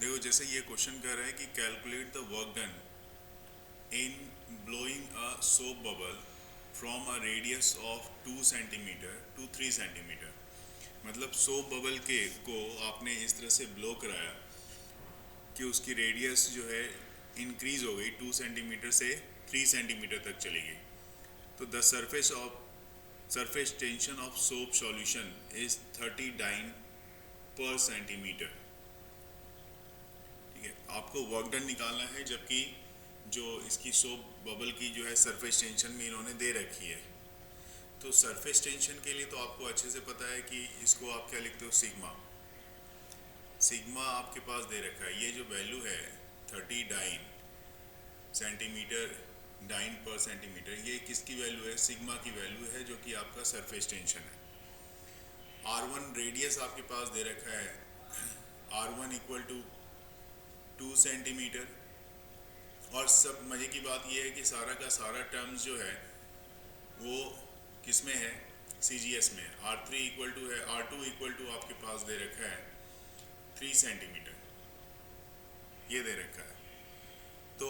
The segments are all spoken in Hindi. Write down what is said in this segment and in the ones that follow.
देखो, जैसे ये क्वेश्चन कर रहा है कि calculate the work done in blowing a soap bubble from a radius of 2 centimetre to 3 centimetre. मतलब सोप बबल के को आपने इस तरह से ब्लो कराया कि उसकी रेडियस जो है इंक्रीज हो गई 2 सेंटीमीटर से 3 सेंटीमीटर तक चली गई। तो the surface tension of soap solution is 30 dyne per centimetre. ठीक है, आपको वर्क डन निकालना है, जबकि जो इसकी सोप बबल की जो है सरफेस टेंशन में इन्होंने दे रखी है। तो सरफेस टेंशन के लिए तो आपको अच्छे से पता है कि इसको आप क्या लिखते हो, सिग्मा। सिग्मा आपके पास दे रखा है, ये जो वैल्यू है 30 dyne centimetre, dine per centimetre, ये किसकी वैल्यू है, सिग्मा की वैल्यू है, जो कि आपका सरफेस टेंशन है। R1 रेडियस आपके पास दे रखा है, R1 इक्वल टू 2 सेंटीमीटर। और सब मज़े की बात यह है कि सारा का सारा टर्म्स जो है वो किस में है, CGS में। R3 इक्वल टू है, R2 इक्वल टू आपके पास दे रखा है 3 सेंटीमीटर, ये दे रखा है। तो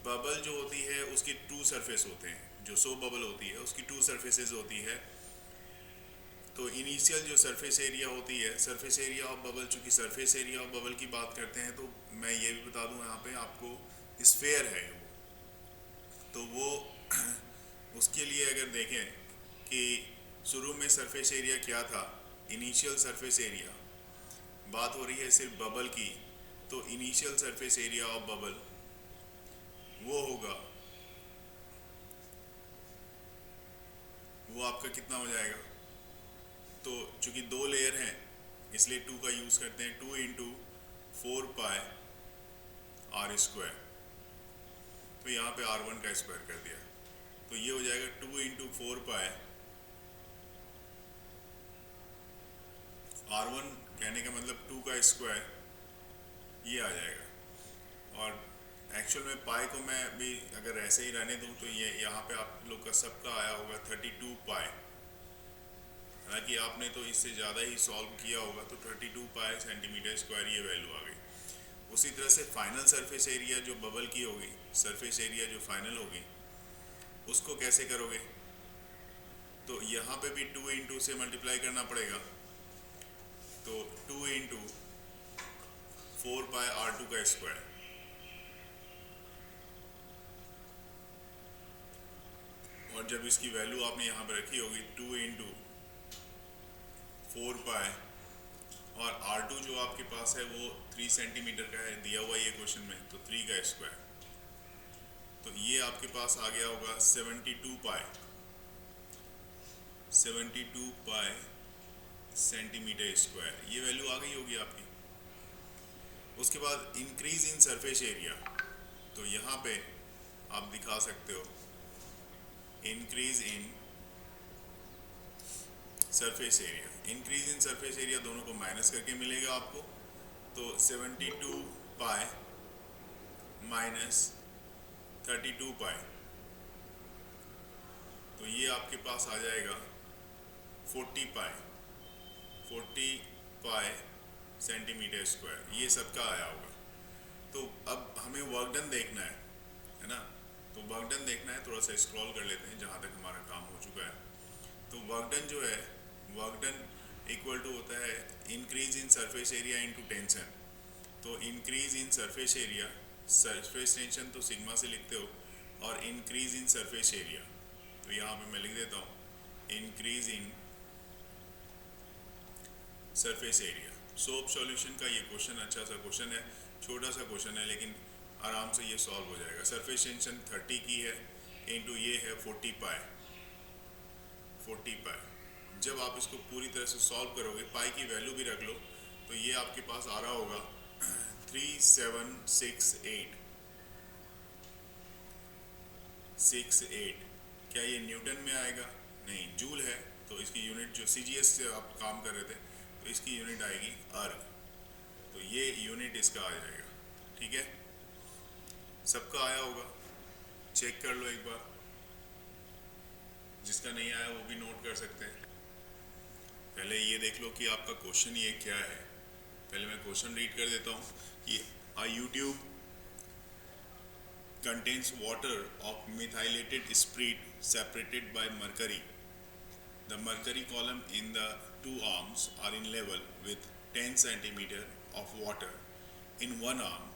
बबल जो होती है उसकी टू सरफेस होते हैं, जो सो बबल होती है उसकी टू सरफेसेस होती है। तो इनिशियल जो सरफेस एरिया होती है, सरफेस एरिया ऑफ बबल, चूंकि सरफेस एरिया ऑफ बबल की बात करते हैं तो मैं ये भी बता दूं यहाँ पे आपको, स्फेयर है वो। तो वो उसके लिए अगर देखें कि शुरू में सरफेस एरिया क्या था, इनिशियल सरफेस एरिया, बात हो रही है सिर्फ बबल की, तो initial surface area of bubble वो होगा, वो आपका कितना हो जाएगा। तो चूंकि दो लेयर हैं इसलिए टू का यूज़ करते हैं, 2 × 4 पाई R²। तो यहाँ पे R1 का स्क्वायर कर दिया, तो ये हो जाएगा 2 × 4 पाई R1, कहने का मतलब 2 का स्क्वायर, ये आ जाएगा। और एक्चुअल में पाई को मैं अभी अगर ऐसे ही रहने दूँ तो ये यहाँ पे आप लोग का सबका आया होगा 32 पाई। हालांकि आपने तो इससे ज़्यादा ही सॉल्व किया होगा, तो 32 पाई सेंटीमीटर स्क्वायर ये वैल्यू आ गई। उसी तरह से फाइनल सरफेस एरिया जो बबल की होगी, सरफेस एरिया जो फाइनल होगी, उसको कैसे करोगे, तो यहाँ पे भी 2 × से मल्टीप्लाई करना पड़ेगा। तो 2 × 4 पाई R2 का स्क्वायर, और जब इसकी वैल्यू आपने यहाँ पे रखी होगी 2 × 4 पाई, और R2 जो आपके पास है वो 3 सेंटीमीटर का है दिया हुआ ये क्वेश्चन में, तो 3 का स्क्वायर, तो ये आपके पास आ गया होगा 72 पाई सेंटीमीटर स्क्वायर, ये वैल्यू आ गई होगी आपकी। उसके बाद इंक्रीज इन सरफेस एरिया, तो यहाँ पे आप दिखा सकते हो increase in surface area. Increase in surface area दोनों को माइनस करके मिलेगा आपको, तो 72 पाई माइनस 32 पाई, तो ये आपके पास आ जाएगा 40 पाई, 40 पाई सेंटीमीटर स्क्वायर, ये सबका आया होगा। तो अब हमें वर्क डन देखना है ना। तो वर्क डन देखना है, थोड़ा सा स्क्रॉल कर लेते हैं जहाँ तक हमारा काम हो चुका है। तो वर्क डन जो है, वर्क डन इक्वल टू होता है increase in surface area into tension. तो increase in surface area, surface tension तो सिग्मा से लिखते हो, और इंक्रीज इन सरफेस एरिया, तो यहाँ पे मैं लिख देता हूँ increase in surface area. Soap solution का ये क्वेश्चन अच्छा सा क्वेश्चन है, छोटा सा क्वेश्चन है लेकिन आराम से ये सॉल्व हो जाएगा। सरफेस टेंशन 30 की है, इनटू ये है 40 पाई, 40 पाई। जब आप इसको पूरी तरह से सॉल्व करोगे, पाई की वैल्यू भी रख लो, तो ये आपके पास आ रहा होगा 3768। क्या ये न्यूटन में आएगा? नहीं, जूल है, तो इसकी यूनिट जो CGS से आप काम कर रहे थे, तो इसकी यूनिट आएगी अर्ग, तो ये यूनिट इसका आ जाएगा। ठीक है, सबका आया होगा, चेक कर लो एक बार, जिसका नहीं आया वो भी नोट कर सकते हैं। पहले ये देख लो कि आपका क्वेश्चन ये क्या है। पहले मैं क्वेश्चन रीड कर देता हूँ कि a U-tube contains water of methylated spirit separated by mercury. The mercury column in the two arms are in level with 10 centimeter of water in one arm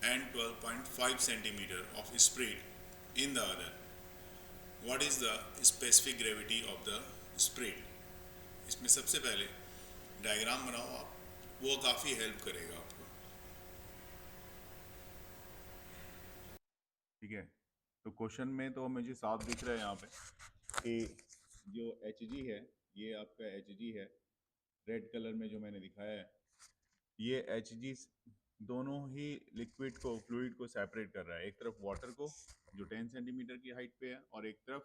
and 12.5 centimeter of spirit in the other. What is the specific gravity of the spirit? इसमें सबसे पहले डायग्राम बनाओ आप, वो काफ़ी हेल्प करेगा आपको। ठीक है, तो क्वेश्चन में तो मुझे साफ दिख रहा है यहाँ पे कि जो एच जी है, ये आपका एच जी है, रेड कलर में जो मैंने दिखाया है, ये एच जी दोनों ही लिक्विड को, फ्लूइड को सेपरेट कर रहा है। एक तरफ वाटर को जो 10 सेंटीमीटर की हाइट पे है, और एक तरफ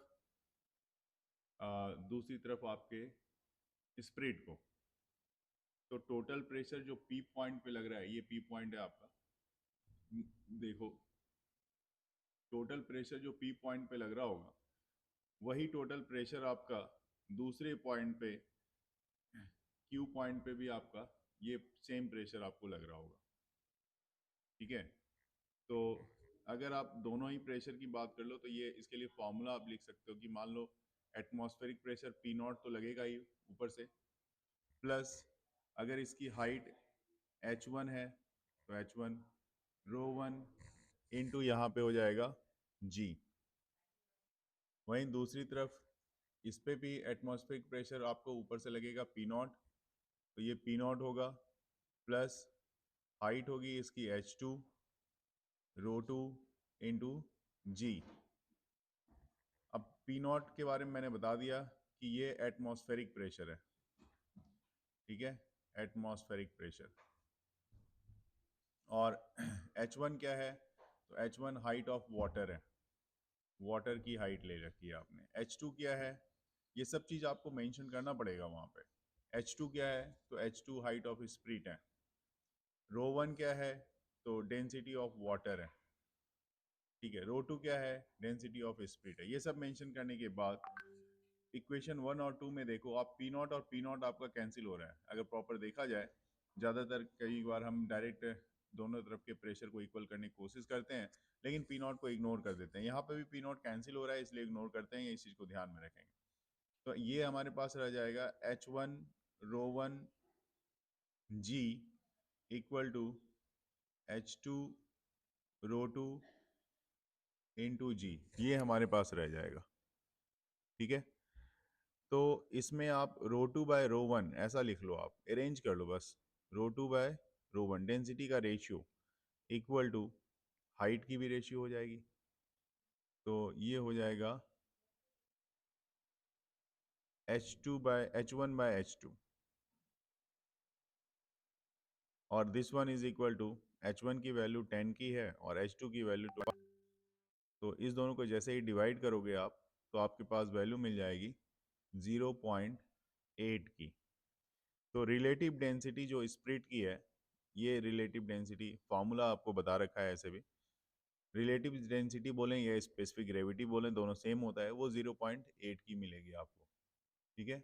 दूसरी तरफ आपके स्प्रिट को। तो टोटल प्रेशर जो पी पॉइंट पे लग रहा है, ये पी पॉइंट है आपका, देखो टोटल प्रेशर जो पी पॉइंट पे लग रहा होगा, वही टोटल प्रेशर आपका दूसरे पॉइंट पे, क्यू पॉइंट पे भी आपका ये सेम प्रेशर आपको लग रहा होगा। ठीक है, तो अगर आप दोनों ही प्रेशर की बात कर लो तो ये इसके लिए फॉर्मूला आप लिख सकते हो कि मान लो एटमॉस्फेरिक प्रेशर पी नॉट तो लगेगा ही ऊपर से, प्लस अगर इसकी हाइट h1 है तो h1 रो वन इंटू यहाँ पे हो जाएगा g। वहीं दूसरी तरफ इस पे भी एटमॉस्फेरिक प्रेशर आपको ऊपर से लगेगा पी नॉट, तो ये पी नॉट होगा प्लस हाइट होगी इसकी h2 रो टू इंटू जी। अब पी नॉट के बारे में मैंने बता दिया कि ये एटमॉस्फेरिक प्रेशर है। ठीक है, एटमॉस्फेरिक प्रेशर। और H1 क्या है, तो H1 हाइट ऑफ वाटर है, वाटर की हाइट ले रखी है आपने। H2 क्या है, ये सब चीज़ आपको मेंशन करना पड़ेगा वहाँ पे। H2 क्या है, तो H2 हाइट ऑफ स्प्रिट है। रो वन क्या है, तो डेंसिटी ऑफ वाटर है। ठीक है, रो टू क्या है, डेंसिटी ऑफ स्प्रिट है। ये सब मेंशन करने के बाद इक्वेशन 1 और 2 में देखो आप, पी नॉट और पी नॉट आपका कैंसिल हो रहा है। अगर प्रॉपर देखा जाए, ज़्यादातर कई बार हम डायरेक्ट दोनों तरफ के प्रेशर को इक्वल करने की कोशिश करते हैं, लेकिन पी नॉट को इग्नोर कर देते हैं। यहाँ पे भी पी नॉट कैंसिल हो रहा है, इसलिए इग्नोर करते हैं, इस चीज़ को ध्यान में रखेंगे। तो ये हमारे पास रह जाएगा H1 rho one g equal to H2 rho two into g, ये हमारे पास रह जाएगा। ठीक है, तो इसमें आप rho two by rho one ऐसा लिख लो, आप अरेंज कर लो बस। Rho two by rho one density का रेशियो इक्वल टू हाइट की भी रेशियो हो जाएगी, तो ये हो जाएगा H2 bye H1 by H2, और this one is equal to H1 की वैल्यू 10 की है और H2 की वैल्यू 12। तो इस दोनों को जैसे ही डिवाइड करोगे आप, तो आपके पास वैल्यू मिल जाएगी 0.8 की। तो रिलेटिव डेंसिटी जो स्प्रिट की है, ये रिलेटिव डेंसिटी फॉर्मूला आपको बता रखा है। ऐसे भी रिलेटिव डेंसिटी बोलें या स्पेसिफिक ग्रेविटी बोलें, दोनों सेम होता है, वो 0.8 की मिलेगी आपको। ठीक है,